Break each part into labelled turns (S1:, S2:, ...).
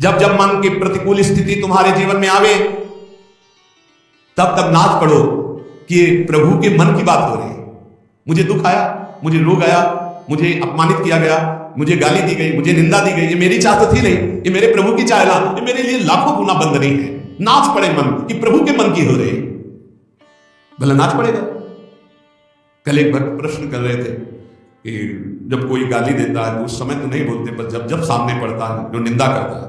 S1: जब जब मन की प्रतिकूल स्थिति तुम्हारे जीवन में आवे, तब तब नाच पड़ो कि प्रभु के मन की बात हो रही है। मुझे दुख आया, मुझे रोग आया, मुझे अपमानित किया गया, मुझे गाली दी गई, मुझे निंदा दी गई, ये मेरी चाह तो थी नहीं, ये मेरे प्रभु की चाह ना, ये मेरे लिए लाखों गुना बंद नहीं है। नाच पड़े मन कि प्रभु के मन की हो रही, भला नाच पड़ेगा। कल एक भक्त प्रश्न कर रहे थे कि जब कोई गाली देता है तो उस समय तो नहीं बोलते, पर जब जब सामने पड़ता है, जो निंदा करता है,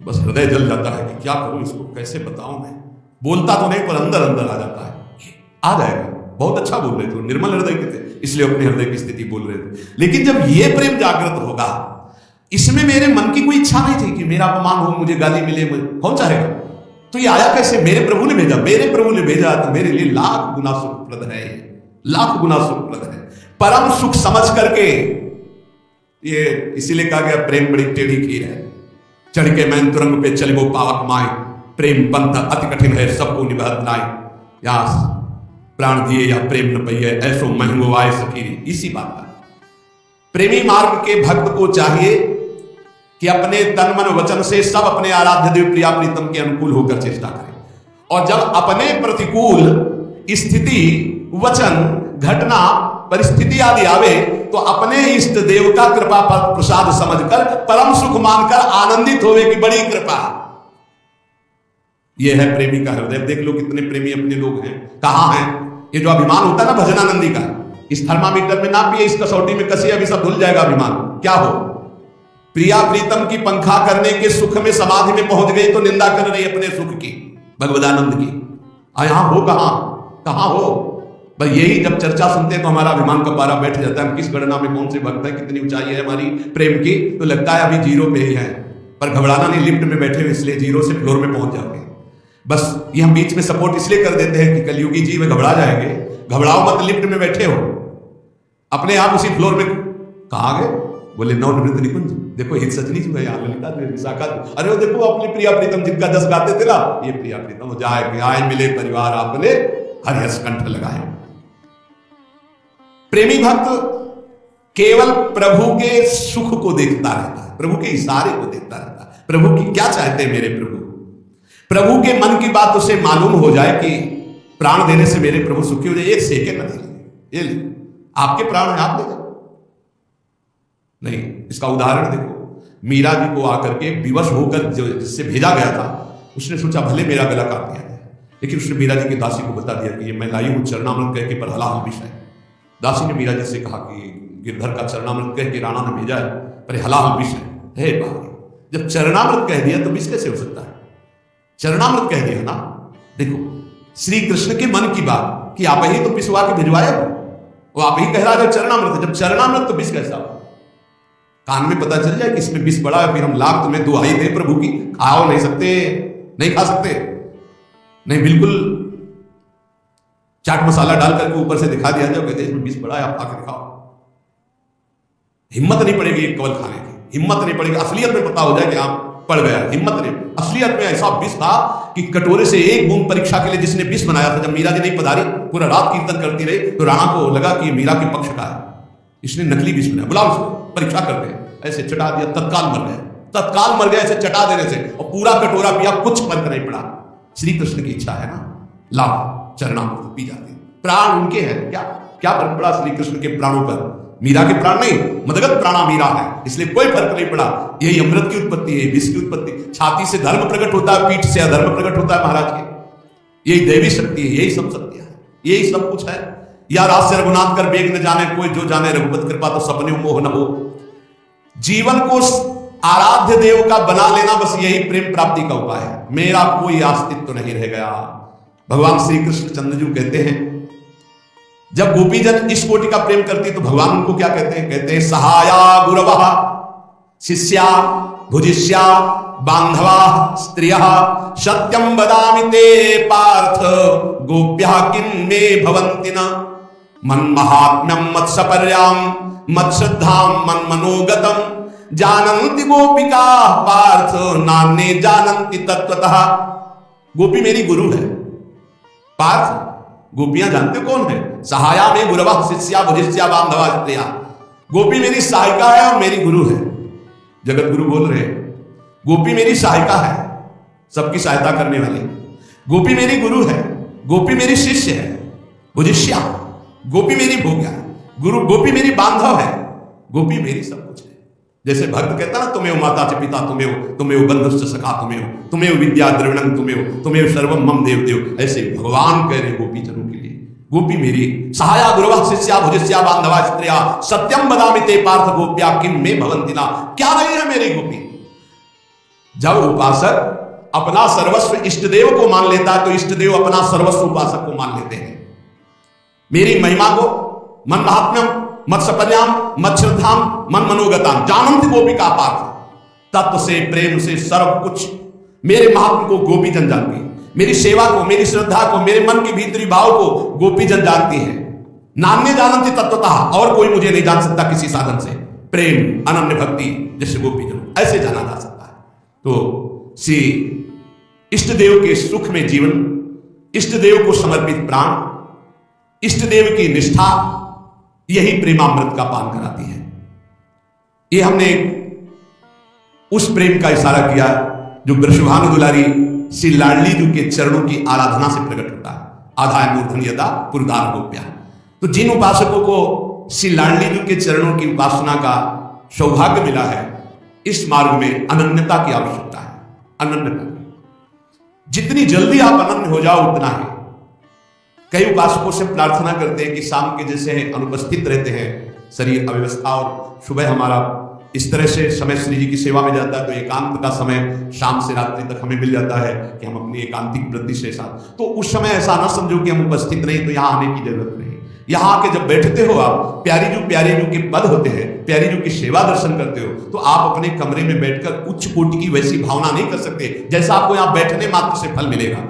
S1: बस हृदय जल जाता है कि क्या करूं, इसको कैसे बताऊं। मैं बोलता तो नहीं, पर अंदर अंदर आ जाता है। आ जाएगा, बहुत अच्छा बोल रहे थे, निर्मल हृदय के थे, इसलिए अपने हृदय की स्थिति बोल रहे थे। लेकिन जब ये प्रेम जागृत होगा, इसमें मेरे मन की कोई इच्छा नहीं थी कि मेरा अपमान हो, मुझे गाली मिले, कौन चाहेगा। तो ये आया कैसे, मेरे प्रभु ने भेजा, मेरे प्रभु ने भेजा तो मेरे लिए लाख गुना सुखप्रद है, लाख गुना सुखप्रद है, परम सुख समझ करके। ये इसीलिए कहा गया प्रेम बड़ी टेढ़ी खीर है, चढ़ के मैं तुरंग पे चले वो पावक माए, प्रेम पंथ अति कठिन है सबको निभत नाय, या प्राण दिए या प्रेम न पइए, ऐसो महंगो आए सखीरी। इसी बात का प्रेमी मार्ग के भक्त को चाहिए कि अपने तन मन वचन से सब अपने आराध्य देव प्रिया प्रीतम के अनुकूल होकर चेष्टा करें, और जब अपने प्रतिकूल स्थिति, वचन, घटना, परिस्थिति आदि आवे तो अपने इष्ट देव का कृपा प्रसाद समझकर परम सुख मानकर आनंदित होवे कि बड़ी कृपा। यह है प्रेमी का हृदय। देख लो कितने प्रेमी अपने लोग हैं, कहां हैं। ये जो अभिमान होता है ना भजनानंदी का, इस थर्मामीटर में ना पिए, इस कसौटी में कसी, अभी सब धुल जाएगा अभिमान। क्या हो, प्रिया प्रीतम की पंखा करने के सुख में समाधि में पहुंच गई तो निंदा कर रही अपने सुख की, भगवदानंद की। यहां हो, कहां हो। बस यही जब चर्चा सुनते हैं तो हमारा अभिमान का पारा बैठ जाता है। हम किस गणना में कौन से भक्त है, कितनी ऊंचाई है हमारी प्रेम की, तो लगता है अभी जीरो पे ही है। पर घबराना नहीं, लिफ्ट में बैठे हुए इसलिए जीरो से फ्लोर में पहुंच जाओगे। बस ये हम बीच में सपोर्ट इसलिए कर देते हैं कि कलयुगी जीव घबरा जाएंगे। घबराओ मत, लिफ्ट में बैठे हो, अपने आप उसी फ्लोर में। कहाँ गए, बोले नवनिवृत्त निकुंज। देखो हित सजनी जी, यहाँ ललिता विशाखा, अरे वो देखो अपनी प्रिया प्रीतम जिनका जस गाते थे ना, ये प्रिया प्रीतम जाए आए मिले परिवार आपने हरिहस कंठ लगाए। प्रेमी भक्त केवल प्रभु के सुख को देखता रहता है, प्रभु के इशारे को देखता रहता है। प्रभु की क्या चाहते हैं मेरे प्रभु, प्रभु के मन की बात उसे मालूम हो जाए कि प्राण देने से मेरे प्रभु सुखी हो जाए। एक सेकंड न ये ले, आपके प्राण है, आप दे दो नहीं। इसका उदाहरण देखो, मीरा जी को आकर के विवश होकर जो जिससे भेजा गया था, उसने सोचा भले मेरा गला काट दिया जाए, लेकिन उसने मीरा जी की दासी को बता दिया कि ये मैं लाई हूं चरणामृत कह के पर हलाल विषय। दासी ने मीरा जी से कहा कि गिरधर का चरणामृत कह के राणा ने भेजा है, पर हलाल विषय है। जब चरणामृत कह दिया तो विष कैसे हो सकता है, चरणामृत कह दिया ना। देखो श्री कृष्ण के मन की बात कि आप ही तो पिसवा के भिजवाए हो, वो आप ही कह रहा है चरणामृत। जब चरणामृत तो विष कैसा हो, कान में पता चल जाए कि इसमें विष पड़ा है, फिर हम लाख तुम्हें दुहाई दे प्रभु की, खाओ नहीं सकते, नहीं खा सकते, नहीं बिल्कुल चाट मसाला डाल करके ऊपर से दिखा दिया जाओ कहते इसमें विष पड़ा है, आप आकर खाओ। हिम्मत नहीं पड़ेगी एक कवल खाने की, हिम्मत नहीं पड़ेगी। असलियत में पता हो जाए कि आप पड़ गया, हिम्मत नहीं। असलियत में ऐसा विष था कि कटोरे से एक बूंद परीक्षा के लिए जिसने विष बनाया था, जब मीरा जी नहीं पधारी, पूरा रात कीर्तन करती रही, तो राणा को लगा कि मीरा के पक्ष का है, इसने नकली विष बनाया, बुलाओ इसको परीक्षा करते हैं। ऐसे चटा दिया, तत्काल मर गए, तत्काल मर गए ऐसे चटा देने से, और पूरा कटोरा पिया, कुछ फर्क नहीं पड़ा। श्री कृष्ण की इच्छा है ना, लाओ चरणामृत पी जाते, प्राण उनके हैं, क्या फर्क पड़ा श्री कृष्ण के प्राणों पर। मीरा के प्राण नहीं, मदगत प्राणा मीरा है, इसलिए कोई फर्क नहीं पड़ा। यही अमृत की उत्पत्ति है, विष की उत्पत्ति। छाती से धर्म प्रकट होता है, पीठ से अधर्म प्रकट होता है महाराज के। यही दैवी शक्ति है, यही सब सत्य है, यही सब कुछ है। या रास्य रघुनाथ कर बेग न जाने कोई, जो जाने रघुपत कृपा तो सपने मोह न हो। जीवन को आराध्य देव का बना लेना, बस यही प्रेम प्राप्ति का उपाय है। मेरा कोई अस्तित्व नहीं रह गया। भगवान श्री कृष्ण चंद्रजू कहते हैं, जब गोपी जन इस कोटि का प्रेम करती तो भगवान उनको क्या कहते हैं, कहते हैं सहाया गुरवः शिष्या भुजिष्या बांधवा स्त्रियः सत्यम वदामि ते पार्थ गोप्यः किन्मे भवन्ति न मन्महात्म्यं मत्सपर्यां मत्श्रद्धां मन्मनोगतं जानन्ति गोपिका पार्थ नान्ये जानन्ति तत्त्वतः। गोपी मेरी गुरु है, पार्थ गोपियां जानते कौन है। सहाया में गुरवा शिष्या भुजिष्या बांधवा स्त्रिया, गोपी मेरी सहायिका है और मेरी गुरु है। जगत गुरु बोल रहे हैं, गोपी मेरी सहायिका है, सबकी सहायता करने वाली। गोपी मेरी गुरु है, गोपी मेरी शिष्य है, बुझिष्या। गोपी मेरी भोग्या, गुरु गोपी मेरी बांधव है, गोपी मेरी सब कुछ है। जैसे भक्त कहता ना, तुम्हें माता च पिता, तुम्हें बंधुश्च सखा, तुम्हें विद्या द्रविणं, तुम्हें सर्वम मम देव देव। ऐसे भगवान कह रहे गोपी जनों के लिए, गोपी मेरी सहाया गुरुवा शिष्या भुजिष्या बांधवा स्त्रिया सत्यम बदामि ते पार्थ गोप्या किम में भवन्ति ना। क्या नहीं है मेरी गोपी? जब उपासक अपना सर्वस्व इष्ट देव को मान लेता है तो इष्ट देव अपना सर्वस्व उपासक को मान लेते हैं। मेरी महिमा को मन महात्म्यम मत सपर्याम मत श्रद्धाम मन मनोगताम जानंत गोपिका पार्थ। तत्व से प्रेम से सर्व कुछ मेरे महात्म को गोपी जन जानती है। मेरी सेवा को, मेरी श्रद्धा को, मेरे मन के भीतरी भाव को गोपी जन जानती है। नान्य जानती तत्वतः, और कोई मुझे नहीं जान सकता किसी साधन से। प्रेम अनन्य भक्ति जैसे गोपी जन ऐसे जाना जा सकता है। तो श्री इष्ट देव के सुख में जीवन, इष्ट देव को समर्पित प्राण, इष्ट देव की निष्ठा, यही प्रेमामृत का पान कराती है। ये हमने उस प्रेम का इशारा किया जो वृषभानु दुलारी श्री लाडली जी के चरणों की आराधना से प्रकट होता है। आधाय मूर्धन यदा पुरदार गोप्या। तो जिन उपासकों को श्री लाडली जी के चरणों की उपासना का सौभाग्य मिला है, इस मार्ग में अनन्यता की आवश्यकता है। अनन्यता, जितनी जल्दी आप अनन्य हो जाओ उतना है। कई उपासकों से प्रार्थना करते हैं कि शाम के जैसे अनुपस्थित रहते हैं, शरीर अव्यवस्था, और सुबह हमारा इस तरह से समय श्री जी की सेवा में जाता है, तो एकांत का समय शाम से रात्रि तक हमें मिल जाता है कि हम अपनी एकांतिक वृत्ति से साथ, तो उस समय ऐसा ना समझो कि हम उपस्थित नहीं, तो यहाँ आने की जरूरत नहीं। यहाँ आके जब बैठते हो आप, प्यारी जू के पद होते हैं, प्यारी जू की सेवा दर्शन करते हो, तो आप अपने कमरे में बैठकर उच्च कोटि की वैसी भावना नहीं कर सकते जैसा आपको यहाँ बैठने मात्र से फल मिलेगा।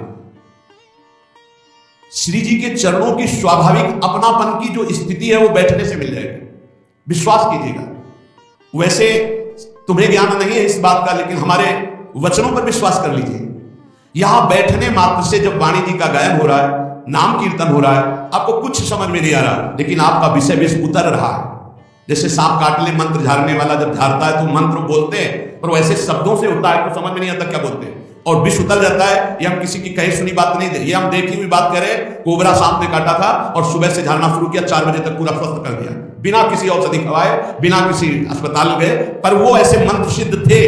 S1: श्री जी के चरणों की स्वाभाविक अपनापन की जो स्थिति है वो बैठने से मिल जाएगी, विश्वास कीजिएगा। वैसे तुम्हें ज्ञान नहीं है इस बात का, लेकिन हमारे वचनों पर विश्वास कर लीजिए। यहां बैठने मात्र से जब वाणी जी का गायन हो रहा है, नाम कीर्तन हो रहा है, आपको कुछ समझ में नहीं आ रहा, लेकिन आपका विषय विष उतर रहा है। जैसे सांप काट ले मंत्र झाड़ने वाला जब झाड़ता है तो मंत्र बोलते हैं, पर वैसे शब्दों से होता है तो समझ में नहीं आता क्या बोलते हैं, और विष उतर जाता है। ये हम किसी की कही सुनी बात नहीं, ये हम देखी हुई बात करें। कोबरा सांप ने काटा था और सुबह से झाड़ना शुरू किया, 4 बजे तक पूरा स्वस्थ कर दिया, बिना किसी औषधि खवाए, बिना किसी अस्पताल गए। पर वो ऐसे मंत्र सिद्ध थे,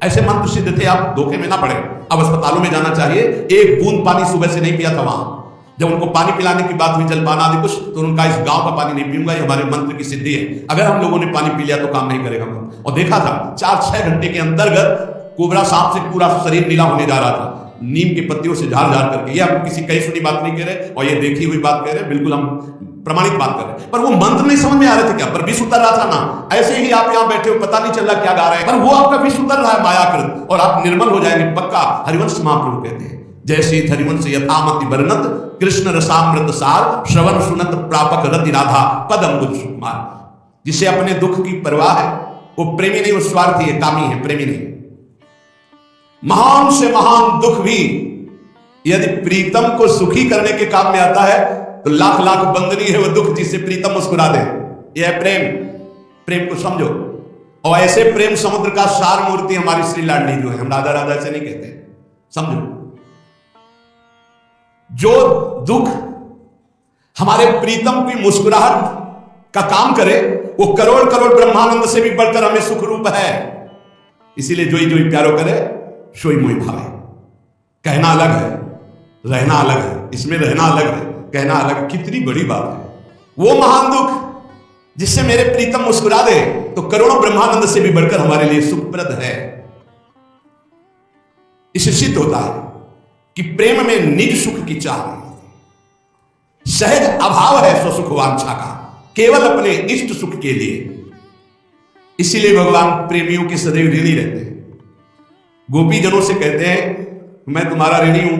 S1: ऐसे मंत्र सिद्ध थे, आप धोखे में ना पड़े। अब अस्पतालों में जाना चाहिए। एक बूंद पानी सुबह से नहीं पिया था वहां। जब उनको पानी पिलाने की बात हुई, जलपान आदि कुछ, तो उनका इस गांव का पानी नहीं पीऊंगा, ये हमारे मंत्र की सिद्धि है। अगर हम लोगों ने पानी पी लिया तो काम नहीं करेगा। और देखा था 4-6 घंटे के अंतर्गत कोबरा सांप से पूरा शरीर नीला होने जा रहा था, नीम के पत्तियों से झाड़ झाड़ करके। ये हम किसी कही सुनी बात नहीं कह रहे और ये देखी हुई बात कह रहे, बिल्कुल हम प्रमाणित बात कर रहे हैं। पर वो मंत्र नहीं समझ में आ रहे थे क्या, पर विष उतर रहा था ना। ऐसे ही आप यहाँ बैठे हो, पता नहीं चल रहा क्या गा रहे हैं, पर वो आपका विष उतर रहा है मायाकृत, और आप निर्मल हो जाएंगे पक्का। हरिवंश महाप्रभु कहते हैं, जैसे हरिवंश यथामति वर्णत कृष्ण रसामृत सार श्रवण सुनत प्रापक रति राधा पदम बुध सुकुमार। जिसे अपने दुख की परवाह है, वो प्रेमी नहीं, वो स्वार्थी है, कामी है, प्रेमी नहीं। महान से महान दुख भी यदि प्रीतम को सुखी करने के काम में आता है तो लाख लाख बंदनी है वो दुख जिससे प्रीतम मुस्कुरा दे। यह है प्रेम। प्रेम को समझो। और ऐसे प्रेम समुद्र का सार मूर्ति हमारी श्री लाडली जो है, हम राधा राधा से नहीं कहते, समझो। जो दुख हमारे प्रीतम की मुस्कुराहट का काम करे, वो करोड़ करोड़ ब्रह्मानंद से भी बढ़कर हमें सुख रूप है। इसीलिए जोई जोई प्यारो करे सोई मोई भावे। कहना अलग है, रहना अलग है। इसमें रहना अलग है, कहना अलग है। कितनी बड़ी बात है। वो महान दुख जिससे मेरे प्रीतम मुस्कुरा दे तो करोड़ों ब्रह्मानंद से भी बढ़कर हमारे लिए सुखप्रद है। इससे सिद्ध होता है कि प्रेम में निज सुख की चाह नहीं, सहज अभाव है स्वसुख वांछा का, केवल अपने इष्ट सुख के लिए। इसीलिए भगवान प्रेमियों के सदैव ऋणी रहते हैं। गोपी जनों से कहते हैं मैं तुम्हारा ऋणी हूं,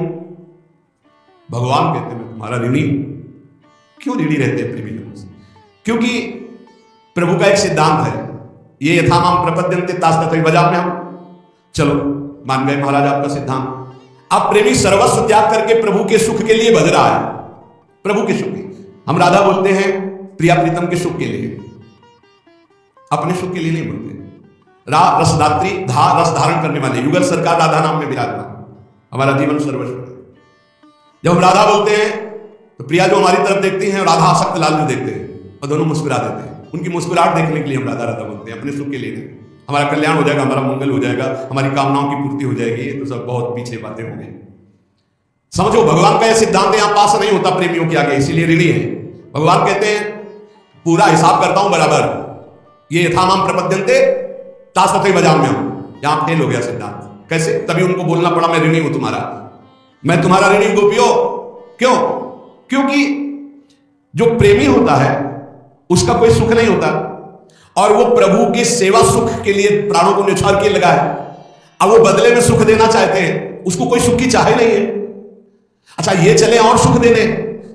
S1: भगवान कहते हैं मैं तुम्हारा ऋणी हूं। क्यों ऋणी रहते हैं प्रेमी जनों से? क्योंकि प्रभु का एक सिद्धांत है, ये यथामाम प्रपद्यन्ते तास्तथैव भजाम्यहम्। हम चलो मान गए महाराज आपका सिद्धांत। अब प्रेमी सर्वस्व त्याग करके प्रभु के सुख के लिए भज रहा है, प्रभु के सुख के। हम राधा बोलते हैं प्रिया प्रीतम के सुख के लिए, अपने सुख के लिए नहीं बोलते। रा रसदात्री, धा रस धारण करने वाले, युगल सरकार राधा नाम में विराजमान, हमारा जीवन सर्वस्व। जब हम राधा बोलते हैं तो प्रिया जो हमारी तरफ देखती हैं, राधा आसक्त लाल जो देखते हैं, और दोनों मुस्कुरा देते हैं। उनकी मुस्कुराहट देखने के लिए हम राधा राधा बोलते हैं, अपने सुख के लिए। हमारा कल्याण हो जाएगा, हमारा मंगल हो जाएगा, हमारी कामनाओं की पूर्ति हो जाएगी। ये तो सब बहुत पीछे बातें हो गई। समझो, भगवान का यह सिद्धांत यहां पास नहीं होता प्रेमियों के आगे, इसीलिए ऋणी है। भगवान कहते हैं पूरा हिसाब करता हूं बराबर, ये यथामाम प्रपद्यन्ते तास्तथै भजाम्यहम्। यहां फेल हो गया सिद्धांत। कैसे? तभी उनको बोलना पड़ा मैं ऋणी हूं तुम्हारा, मैं तुम्हारा ऋणी गोपियों। क्यों? क्योंकि जो प्रेमी होता है उसका कोई सुख नहीं होता, और वो प्रभु के सेवा सुख के लिए प्राणों को न्यौछावर किए लगा है। अब वो बदले में सुख देना चाहते हैं, उसको कोई सुख की चाह नहीं है। अच्छा, ये चले और सुख देने,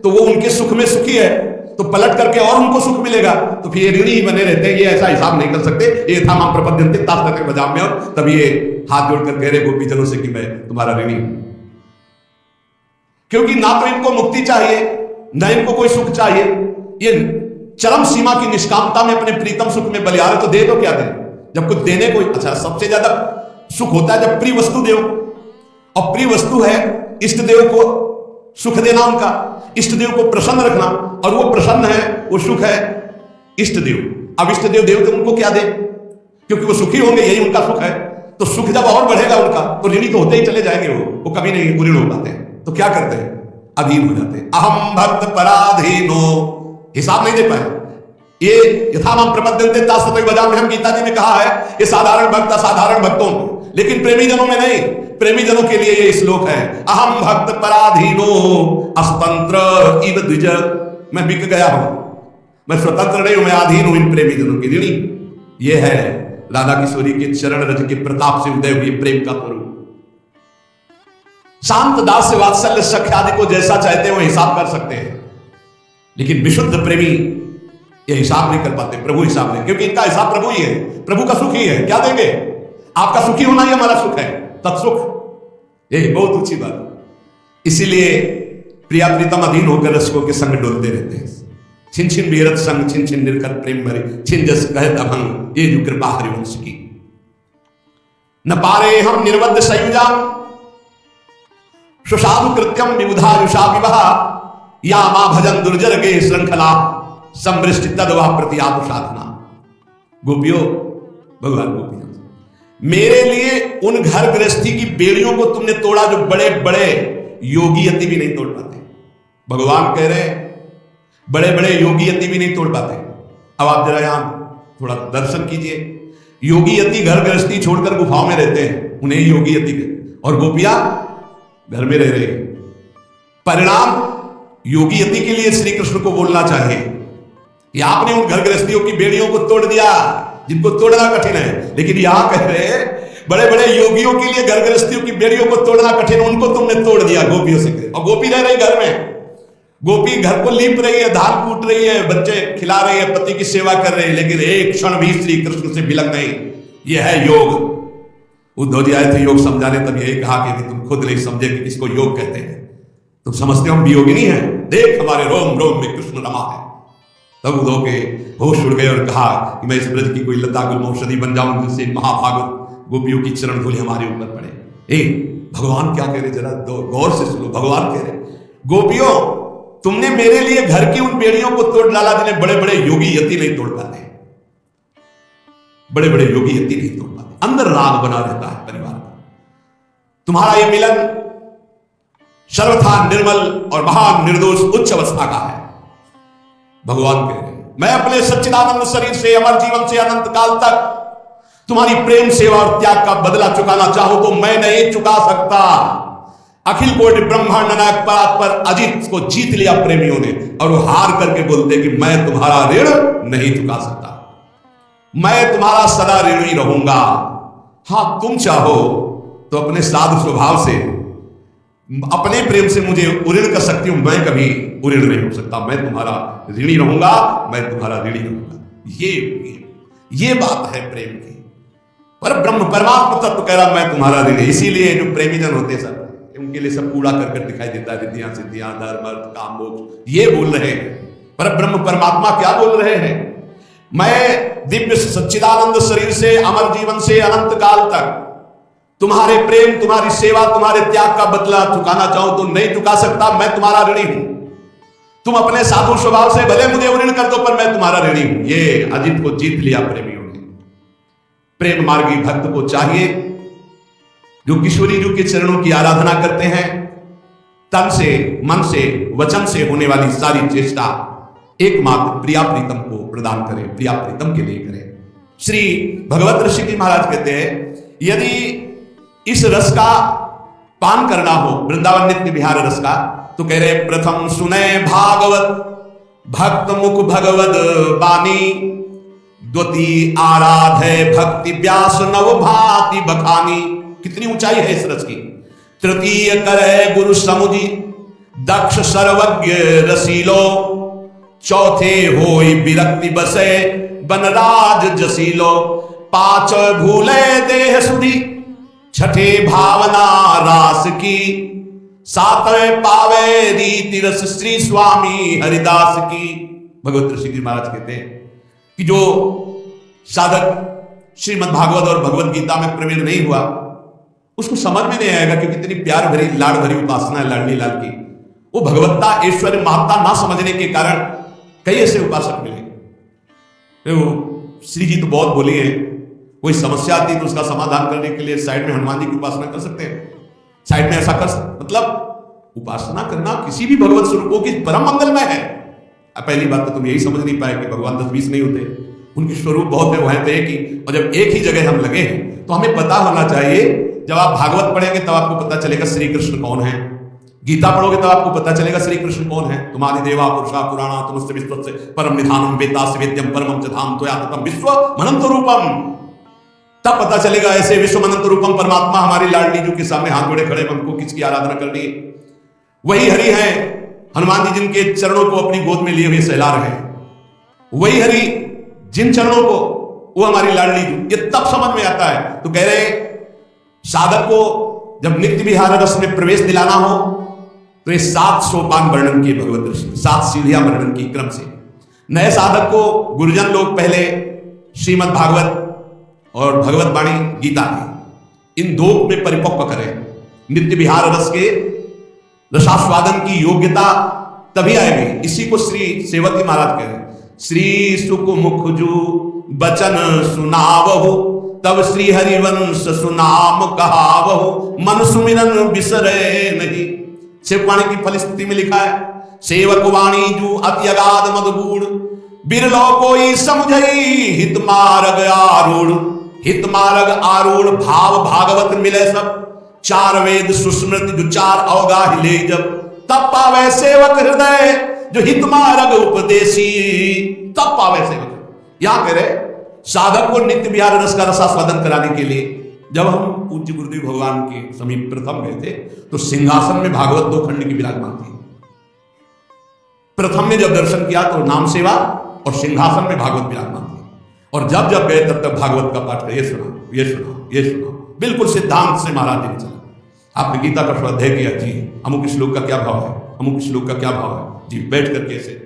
S1: तो वो उनके सुख में सुखी है, तो पलट करके और उनको सुख मिलेगा, तो फिर ये ऋणी ही बने रहते हैं। ये ऐसा हिसाब नहीं कर सकते। ये था मां प्रपद्यन्ते तास्तथै भजाम्यहम्। तब ये हाथ जोड़कर कह रहे गोपीजनों से कि मैं तुम्हारा ऋणी हूं, क्योंकि ना तो इनको मुक्ति चाहिए, ना इनको कोई सुख चाहिए। ये चरम सीमा की निष्कामता में अपने प्रीतम सुख में बलिहारे, तो दे दो क्या दे, जब कुछ देने को। अच्छा, सबसे ज्यादा सुख होता है जब प्रिय वस्तु दो, और प्रिय वस्तु है इष्ट देव को सुख देना, उनका इष्ट देव को प्रसन्न रखना, और वो प्रसन्न है, वो सुख है इष्ट देव। अब इष्ट देव देवते उनको क्या दे, क्योंकि वो सुखी होंगे, यही उनका सुख है। तो सुख जब और बढ़ेगा उनका, तो ऋणी तो होते ही चले जाएंगे, वो कभी नहीं ऋण हो पाते। तो क्या करते हैं? अधीन हो जाते हैं। अहम भक्त पराधीनो, हिसाब नहीं दे पाए। ये यथामाम प्रपद्यन्ते तास्तथै भजाम्यहम् गीता जी में कहा है, ये साधारण भक्त असाधारण भक्तों में, लेकिन प्रेमी जनों में नहीं। प्रेमी जनों के लिए ये श्लोक है, अहम भक्त पराधीनो अस्वतंत्र इव द्विज। मैं बिक गया हूं, मैं स्वतंत्र नहीं हूं, मैं अधीन हूं इन प्रेमी जनों की ऋणी। ये है राधा किशोरी के चरण रज के प्रताप से उदय हुए प्रेम का स्वरूप। शांत दास वात्सल्य सख्य आदि को जैसा चाहते हैं वो हिसाब कर सकते हैं, लेकिन विशुद्ध प्रेमी ये हिसाब नहीं कर पाते। प्रभु हिसाब नहीं, क्योंकि इनका हिसाब प्रभु ही है, प्रभु का सुख ही है। क्या देंगे? आपका सुखी होना ही हमारा सुख है, तत्सुख। ये बहुत ऊंची बात। इसीलिए प्रिया प्रीतम अधीन होकर रसिकों के संग डोलते रहते हैं। छिन छिन बेरत संग, छिन छिन निर्कर प्रेम भरे, छिन जस कहत अभंग, ये जो कृपा हरिवंश की। न पारे हम निर्बद्ध संयुजाम सुसाधु कृत्यम विबुधायुषा विवाह, या मां भजन दुर्जर के श्रृंखला समृष्टि तदवा प्रतियादु साधना। गोपियों, भगवान गोपियों, मेरे लिए उन घर गृहस्थी की बेड़ियों को तुमने तोड़ा जो बड़े बड़े योगी यति भी नहीं तोड़ पाते। भगवान कह रहे हैं बड़े बड़े योगी यति भी नहीं तोड़ पाते। अब आप जरा यहां थोड़ा दर्शन कीजिए। योगी यति घर गृहस्थी छोड़कर गुफाओं में रहते हैं, उन्हें योगी यति कहते, और गोपियां घर में रह रहे हैं। परिणाम योगी यति के लिए श्री कृष्ण को बोलना चाहिए कि आपने उन घर गृहस्थियों की बेड़ियों को तोड़ दिया जिनको तोड़ना कठिन है। लेकिन यहां कह रहे हैं बड़े बड़े योगियों के लिए घर गृहस्थियों की बेड़ियों को तोड़ना कठिन, उनको तुमने तोड़ दिया गोपियों से। और गोपी रह रही घर में, गोपी घर को लीप रही है, धान कूट रही है, बच्चे खिला रही है, पति की सेवा कर रही है, लेकिन एक क्षण भी श्री कृष्ण से बिलक नहीं। यह है योग। उद्धव जी आए थे योग समझाने, तब यही कहा कि तुम खुद नहीं समझे कि किसको योग कहते हैं, तुम समझते हो हम वियोगिनी हैं, देख हमारे रोम रोम में कृष्ण रमा है। तब उद्धव के होश उड़ गए और कहा कि मैं इस ब्रज की कोई लता गुल औषधि बन जाऊं जिससे महाभागवत गोपियों की चरण धूलि हमारे ऊपर पड़े। भगवान क्या कह रहे, जरा गौर से सुनो। भगवान कह रहे गोपियों, तुमने मेरे लिए घर की उन बेड़ियों को तोड़ डाला जिन्हें बड़े बड़े योगी यति नहीं तोड़ पाते। बड़े बड़े योगी यति नहीं तोड़ पाते। अंदर राग बना रहता है परिवार का। तुम्हारा यह मिलन सर्वथा निर्मल और महान निर्दोष उच्च अवस्था का है। भगवान कह रहे हैं मैं अपने सच्चिदानंद शरीर से अमर जीवन से अनंत काल तक तुम्हारी प्रेम सेवा और त्याग का बदला चुकाना चाहो तो मैं नहीं चुका सकता। अखिल कोटि ब्रह्मांड नायक परात्पर अजित को जीत लिया प्रेमियों ने, और वो हार करके बोलते कि मैं तुम्हारा ऋण नहीं चुका सकता, मैं तुम्हारा सदा ऋणी रहूंगा। हां, तुम चाहो तो अपने साधु स्वभाव से अपने प्रेम से मुझे उऋण कर सकती हूं, मैं कभी उऋण नहीं हो सकता। मैं तुम्हारा ऋणी रहूंगा, मैं तुम्हारा ऋणी रहूंगा। ये बात है प्रेम की। पर ब्रह्म परमात्मा तत्व कह रहा मैं तुम्हारा ऋणी। इसीलिए जो प्रेमी जन होते हैं सब, उनके लिए सब कूड़ा करकट दिखाई देता है, रिद्धियां सिद्धियां धर्म अर्थ काम मोक्ष ये बोल रहे हैं। पर ब्रह्म परमात्मा क्या बोल रहे हैं? मैं दिव्य सच्चिदानंद शरीर से अमर जीवन से अनंत काल तक तुम्हारे प्रेम, तुम्हारी सेवा, तुम्हारे त्याग का बदला चुकाना चाहूं तो नहीं चुका सकता। मैं तुम्हारा ऋणी हूं। तुम अपने साधु स्वभाव से भले मुझे ऋण कर दो, पर मैं तुम्हारा ऋणी हूं। ये अजित को जीत लिया प्रेमियों ने। प्रेम मार्गी भक्त को चाहिए जो किशोरी जी के चरणों की आराधना करते हैं, तन से, मन से, वचन से होने वाली सारी चेष्टा एकमात्र प्रिया प्रीतम को प्रदान करें, प्रिया प्रीतम के लिए करें। श्री भगवत ऋषि जी महाराज कहते हैं, यदि इस रस का पान करना हो, वृंदावन नित्य विहार रस का, तो कह रहे प्रथम सुने भागवत भक्त मुख भगवत बानी, द्वितीय आराधे भक्ति व्यास नव भांति बखानी। कितनी ऊंचाई है इस रस की। तृतीय करे गुरु समुझी दक्ष सर्वज्ञ रसीलो, चौथे होई विरक्ति बसे बनराज जसीलो, पांच भूले देह सुधी छठे भावना रास की, सातवें पावे रीति रस श्री स्वामी हरिदास की। भगवत ऋषि जी महाराज कहते हैं कि जो साधक श्रीमद् भागवत और भगवत गीता में प्रवीण नहीं हुआ, उसको समझ में नहीं आएगा कि कितनी प्यार भरी लाड़ भरी उपासना है लाडली लाल की। वो भगवत्ता ऐश्वर्य महत्ता ना समझने के कारण कई ऐसे उपासक मिले। श्री जी तो बहुत बोली है, कोई समस्या आती तो उसका समाधान करने के लिए साइड में हनुमान जी की उपासना कर सकते हैं, साइड में ऐसा कर मतलब उपासना करना किसी भी भगवत स्वरूपों की परम मंगलमय है। पहली बात तो तुम यही समझ नहीं पाए कि भगवान 10-20 नहीं होते, उनके स्वरूप बहुत है, वह तो एक ही। और जब एक ही जगह हम लगे हैं तो हमें पता होना चाहिए, जब आप भागवत पढ़ेंगे तब आपको पता चलेगा श्री कृष्ण कौन है, गीता पढ़ोगे तब आपको पता चलेगा श्री कृष्ण कौन है। तुम्हारी देवा पुरुषा पुराणा तुमस्य विश्व से परम निधानम वेदास्य वेद्यम परमम च धाम त्वया ततम विश्व अनंत रूपम। तब पता चलेगा ऐसे विश्व अनंत रूपम परमात्मा हमारी लाडली जो के सामने हाथ जोड़े खड़े, हमको किसकी आराधना करनी है। वही हरि है हनुमान जी जिनके चरणों को अपनी गोद में लिए हुए सहला रहे हैं, वही हरि जिन चरणों को वो हमारी लाडली जो, ये तब समझ में आता है। तो कह रहे साधक को जब नित्य विहार रस में प्रवेश दिलाना हो तो ये 7 सोपान वर्णन किए भगवत ऋषि, 7 सीढ़ियां वर्णन की क्रम से। नए साधक को गुरुजन लोग पहले श्रीमद् भागवत और भगवत वाणी गीता की इन 2 में परिपक्व करें। नित्य विहार रस के रसास्वादन की योग्यता तभी आएगी। इसी को श्री सेवती महाराज कह रहे हैं, श्री सुख मुख जू बचन सुनावहु, तब श्री हरिवंश सुनाम कहावहु, मन सुमिरन बिसरे नहीं। सेवकवाणी की फलस्थिति में लिखा है, सेवक वाणी जू अति अगाध मदगूढ़, बिरलो कोई समझई हित मार्ग आरूढ़। हित मार्ग आरूढ़ भाव भागवत मिले सब, 4 वेद सुस्मृति जो 4 अवगाह ले जब, तब पावे सेवक हृदय जो हित मार्ग उपदेशी, तब पावे सेवक। यहां कह रहे साधक को नित्य विहार रस का रसास्वादन कराने के लिए जब हम पूज्य गुरुदेव भगवान के समीप प्रथम गए थे तो सिंहासन में भागवत 2 खंड की विराजमान थी। प्रथम में जब दर्शन किया तो नाम सेवा और सिंहासन में भागवत विराजमान थी, और जब जब गए तब तक भागवत का पाठ ये सुना ये सुना ये सुना, बिल्कुल सिद्धांत से महाराज जी ने चला। आपने गीता का स्वाध्याय किया, जी अमुक श्लोक का क्या भाव है, अमुक श्लोक का क्या भाव है, जी बैठ करके ऐसे।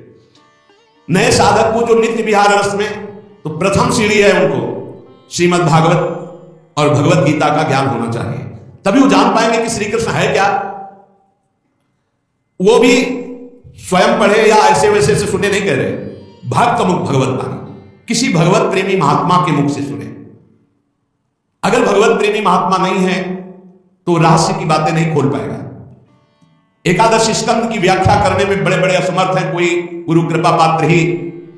S1: नए साधक को जो नित्य विहार रस में, तो प्रथम सीढ़ी है उनको श्रीमद् भागवत और भगवत गीता का ज्ञान होना चाहिए, तभी वो जान पाएंगे कि श्री कृष्ण है क्या। वो भी स्वयं पढ़े या ऐसे वैसे से सुने नहीं कह रहे, भक्त मुख भगवत वाणी, किसी भगवत प्रेमी महात्मा के मुख से सुने। अगर भगवत प्रेमी महात्मा नहीं है तो रहस्य की बातें नहीं खोल पाएगा। एकादश स्कंद की व्याख्या करने में बड़े बड़े असमर्थ हैं, कोई गुरु कृपा पात्र ही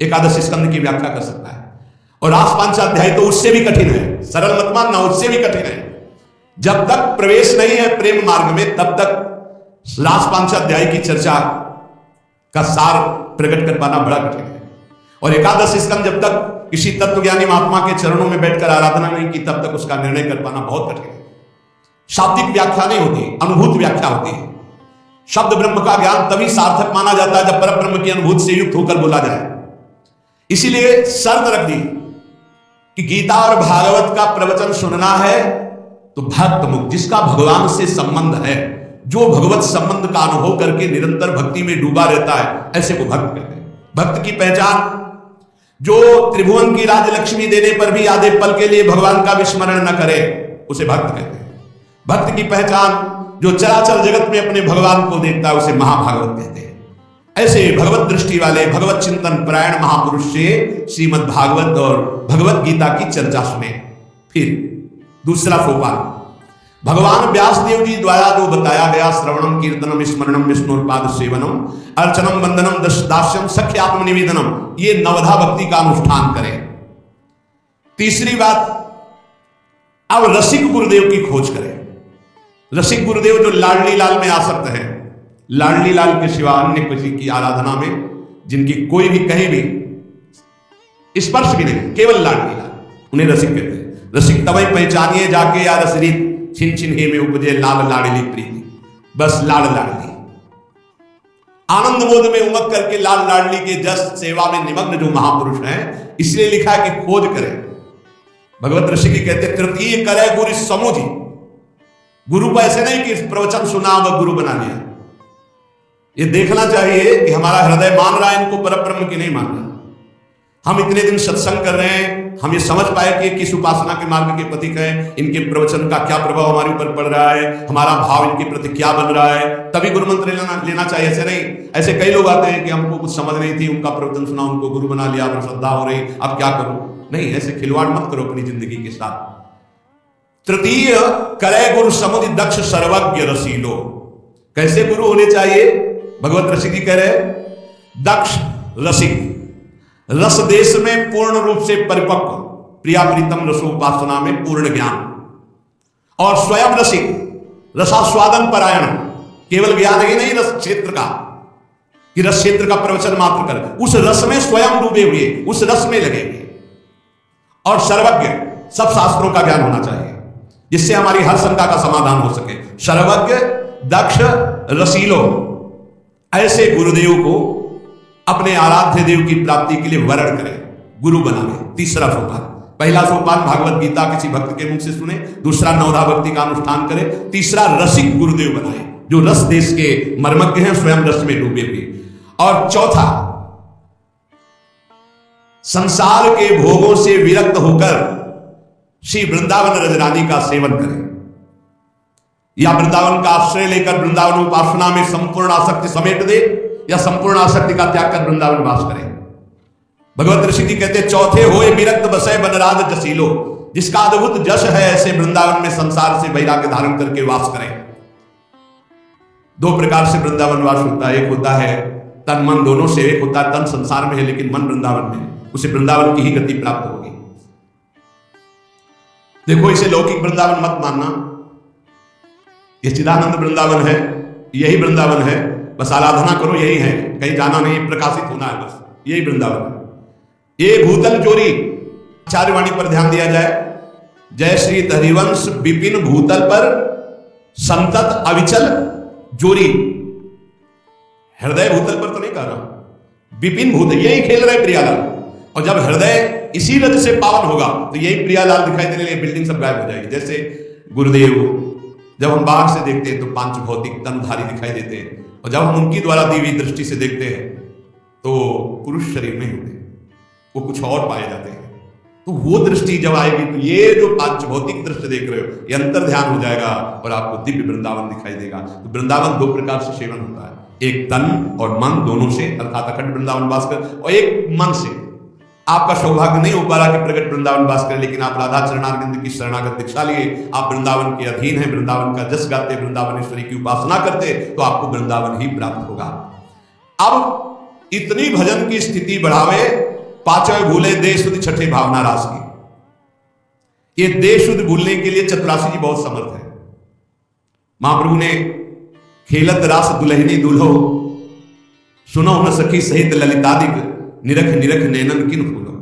S1: एकादश स्कंद की व्याख्या कर सकता है, और रास-पांचाध्याय तो उससे भी कठिन है, सरल मत मानना, उससे भी कठिन है। जब तक प्रवेश नहीं है प्रेम मार्ग में तब तक रास-पांचाध्याय की चर्चा का सार प्रकट कर पाना बड़ा कठिन है। और एकादश स्कंद जब तक किसी तत्वज्ञानी महात्मा के चरणों में बैठकर आराधना नहीं की तब तक उसका निर्णय कर पाना बहुत कठिन है। शाब्दिक व्याख्या नहीं होती, अनुभूत व्याख्या होती है। शब्द ब्रह्म का ज्ञान तभी सार्थक माना जाता है जब पर ब्रह्म की अनुभूति से युक्त होकर बोला जाए। इसीलिए शर्त रख दी कि गीता और भागवत का प्रवचन सुनना है तो भक्त मुख, जिसका भगवान से संबंध है, जो भगवत संबंध का अनुभव करके निरंतर भक्ति में डूबा रहता है, ऐसे को भक्त कहते हैं। भक्त की पहचान जो त्रिभुवन की राजलक्ष्मी देने पर भी आधे पल के लिए भगवान का विस्मरण न करे, उसे भक्त कहते हैं। भक्त की पहचान जो चराचर जगत में अपने भगवान को देखता है, उसे महाभागवत कहते हैं। ऐसे भगवत दृष्टि वाले भगवत चिंतन परायण महापुरुष से श्रीमद् भागवत और भगवत गीता की चर्चा सुने। फिर दूसरा सोपान, भगवान व्यास देव जी द्वारा जो बताया गया श्रवणम कीर्तनम स्मरणम विष्णुपाद सेवनम अर्चनम वंदनम दास्यम सख्य आत्मनिवेदनम, ये नवधा भक्ति का अनुष्ठान करें। तीसरी बात, अब रसिक गुरुदेव की खोज करें। रसिक गुरुदेव जो लाडली लाल में आसक्त हैं, लाडली लाल के सिवा अन्य किसी की आराधना में जिनकी कोई भी कहीं भी स्पर्श भी नहीं, केवल लाडली लाल, उन्हें रसिक कहते हैं। रसिक तबै पहचानिए जाके या रसरीत, छिन छिन हे में उपजे लाल लाडली प्रीति, बस लाड लाडली। आनंद मोद में उमग करके लाल लाडली के जस सेवा में निमग्न जो महापुरुष हैं, इसलिए लिखा है कि खोज करें। भगवत ऋषि की कहते तृतीय करे गुरु समुझी, गुरु को ऐसे नहीं कि प्रवचन सुना व गुरु बना लिया। ये देखना चाहिए कि हमारा हृदय मान रहा है इनको परब्रह्म की नहीं मान रहा। हम इतने दिन सत्संग कर रहे हैं, हम ये समझ पाए कि किस उपासना के मार्ग के प्रतीक हैं, इनके प्रवचन का क्या प्रभाव हमारे ऊपर पड़ रहा है, हमारा भाव इनके प्रति क्या बन रहा है, तभी गुरु मंत्र लेना चाहिए। ऐसे नहीं, ऐसे कई लोग आते हैं कि हमको कुछ समझ नहीं थी, उनका प्रवचन सुना, उनको गुरु बना लिया, पर श्रद्धा हो रही, अब क्या करूं। नहीं, ऐसे खिलवाड़ मत करो अपनी जिंदगी के साथ। तृतीय करे गुरु समुदि दक्ष सर्वज्ञ रसीलो। कैसे गुरु होने चाहिए? भगवत ऋषि जी कह रहे दक्ष रसिक, रस देश में पूर्ण रूप से परिपक्व, प्रिया प्रीतम रसोपासना में पूर्ण ज्ञान, और स्वयं रसिक रसास्वादन परायण, केवल ज्ञान ही नहीं रस क्षेत्र का, कि रस क्षेत्र का प्रवचन मात्र कर, उस रस में स्वयं डूबे हुए, उस रस में लगे हुए, और सर्वज्ञ, सब शास्त्रों का ज्ञान होना चाहिए जिससे हमारी हर शंका का समाधान हो सके। सर्वज्ञ दक्ष रसीलो, ऐसे गुरुदेव को अपने आराध्य देव की प्राप्ति के लिए वरण करें, गुरु बनावे। तीसरा सोपान, पहला सोपान भागवत गीता किसी भक्त के मुख से सुने, दूसरा नवधा भक्ति का अनुष्ठान करें, तीसरा रसिक गुरुदेव बनाए जो रस देश के मर्मज्ञ हैं, स्वयं रस में डूबे हुए, और चौथा संसार के भोगों से विरक्त होकर श्री वृंदावन रजरानी का सेवन करें, या वृंदावन का आश्रय लेकर वृंदावन उपासना में संपूर्ण आसक्ति समेट दे, या संपूर्ण आसक्ति का त्याग कर वृंदावन वास करें। भगवत ऋषि जी कहते चौथे होए विरक्त बसे बनराज जसीलो, जिसका अद्भुत जश है ऐसे वृंदावन में संसार से वैराग्य धारण करके वास करें। दो प्रकार से वृंदावन वास होता है, एक होता है तन मन दोनों से, एक होता है तन संसार में है लेकिन मन वृंदावन में, उसे वृंदावन की ही गति प्राप्त होगी। देखो, इसे लौकिक वृंदावन मत मानना, ये चिदानंद वृंदावन है, यही वृंदावन है, बस आराधना करो, यही है, कहीं जाना नहीं, प्रकाशित होना है, बस यही वृंदावन है। ये भूतल जोरी, आचार्यवाणी पर ध्यान दिया जाए, जय श्री हरिवंश विपिन भूतल पर संतत अविचल जोरी, हृदय भूतल पर तो नहीं कह रहा, विपिन भूतल, यही खेल रहे प्रियालाल। और जब हृदय इसी रज से पावन होगा तो यही प्रियालाल दिखाई देने लगे, बिल्डिंग सब गायब हो जाएगी। जैसे गुरुदेव जब हम बाहर से देखते हैं तो पांच भौतिक तनधारी दिखाई देते हैं, और जब हम उनकी द्वारा दी हुई दृष्टि से देखते हैं तो पुरुष शरीर नहीं होते, वो कुछ और पाए जाते हैं। तो वो दृष्टि जब आएगी तो ये जो पांच भौतिक दृष्टि देख रहे हो, ये अंतर ध्यान हो जाएगा और आपको दिव्य वृंदावन दिखाई देगा। तो वृंदावन दो प्रकार से सेवन होता है, एक तन और मन दोनों से, अर्थात अखंड वृंदावन वास कर, और एक मन से। आपका सौभाग्य नहीं हो पा रहा कि प्रगट वृंदावन वास करें, लेकिन आप राधा चरणारविंद की शरणागत दीक्षा लिए, आप वृंदावन के अधीन हैं, वृंदावन का जस गाते, वृंदावनेश्वरी की उपासना करते, तो आपको वृंदावन ही प्राप्त होगा। अब इतनी भजन की स्थिति बढ़ावे, पांचवें भूले देह शुद्ध, छठे भावना रास की। ये देह शुद्ध भूलने के लिए चतुराशी जी बहुत समर्थ है। महाप्रभु ने खेलत रास दुल्हनी दुल्हो, सुनो न सखी सहित ललितादिक, निरख निरख नैनन किन फूलो,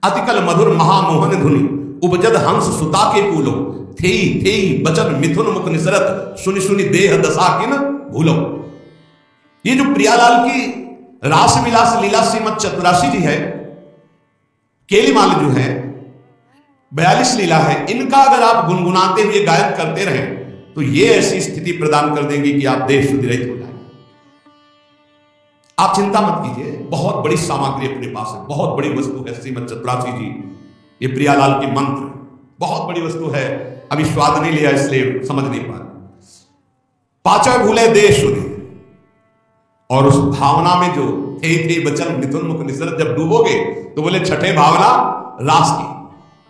S1: अतिकल मधुर महामोहन धुनि, उपजद हंस सुता के कूलो, थेई थेई बचन मिथुन मुख निसरत, सुनि सुनि देह दशा किन भूलो। ये जो प्रियालाल की रास विलास लीला श्रीमद चतुराशी जी है, केलीमाल जो है 42 लीला है, इनका अगर आप गुनगुनाते हुए गायन करते रहे तो ये ऐसी स्थिति प्रदान कर देंगी कि आप देह शुद्ध रहित हो जाए। आप चिंता मत कीजिए, बहुत बड़ी सामग्री अपने पास है, बहुत बड़ी वस्तु है। श्रीमद चतुरासी जी, ये प्रियालाल के मंत्र, बहुत बड़ी वस्तु है। अभी स्वाद नहीं लिया इसलिए समझ नहीं पा रहे। पांचवें भूले देश सुने, और उस भावना में जो थे वचन मिथुन मुख निसर्ग जब डूबोगे तो बोले छठे भावना रास की,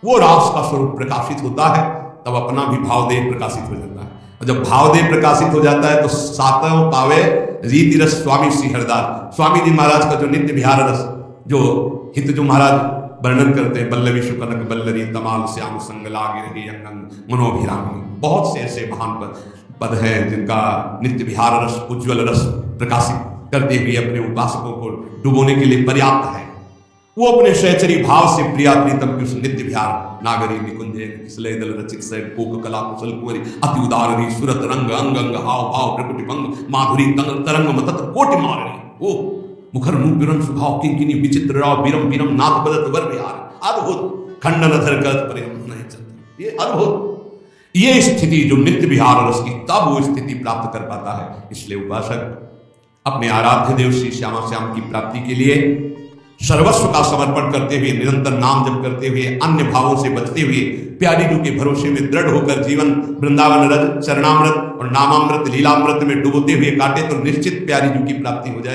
S1: वो रास का स्वरूप प्रकाशित होता है, तब अपना भी भावदेह प्रकाशित हो जाता है। और जब भावदेह प्रकाशित हो जाता है तो सातों पावे रीति रस स्वामी श्री हरदास। स्वामी जी महाराज का जो नित्य विहार रस, जो हित जो महाराज वर्णन करते हैं, बल्लवी शुकनक बल्लरी तमाल श्याम संग लागे रही अंगंग मनोभिरामी, बहुत से ऐसे महान पद हैं जिनका नित्य विहार रस, उज्ज्वल रस प्रकाशित करते हुए अपने उपासकों को डुबोने के लिए पर्याप्त है। वो अपने सहचरी भाव से प्रिया प्रीतम की उस नित्य विहार नागरी निकुंजे किसलय दल रचित सै कोक कला कुशल कुंवरी अति उदारणी सुरत रंग अंग अंग हाव भाव प्रकृति भंग माधुरी तंग तरंग मतत कोटि मारणी, ओ मुखर मुख बिरम स्वभाव किंकिनी विचित्र राव बिरम बिरम नाथ बदत वर विहार, अद्भुत खंडन धर कर परिणम नहीं चलती। ये अद्भुत, ये स्थिति जो नित्य विहार रस की, तब वो स्थिति प्राप्त कर पाता है। इसलिए उपासक अपने आराध्य देव श्री श्यामा श्याम की प्राप्ति के लिए सर्वस्व का समर्पण करते हुए, निरंतर नाम जप करते हुए, अन्य भावों से बचते हुए, प्यारी जी के भरोसे में दृढ़ होकर जीवन वृंदावन रज चरणामृत और नामामृत लीलामृत में डुबोते हुए काटे तो निश्चित प्यारी जी की प्राप्ति हो जाए।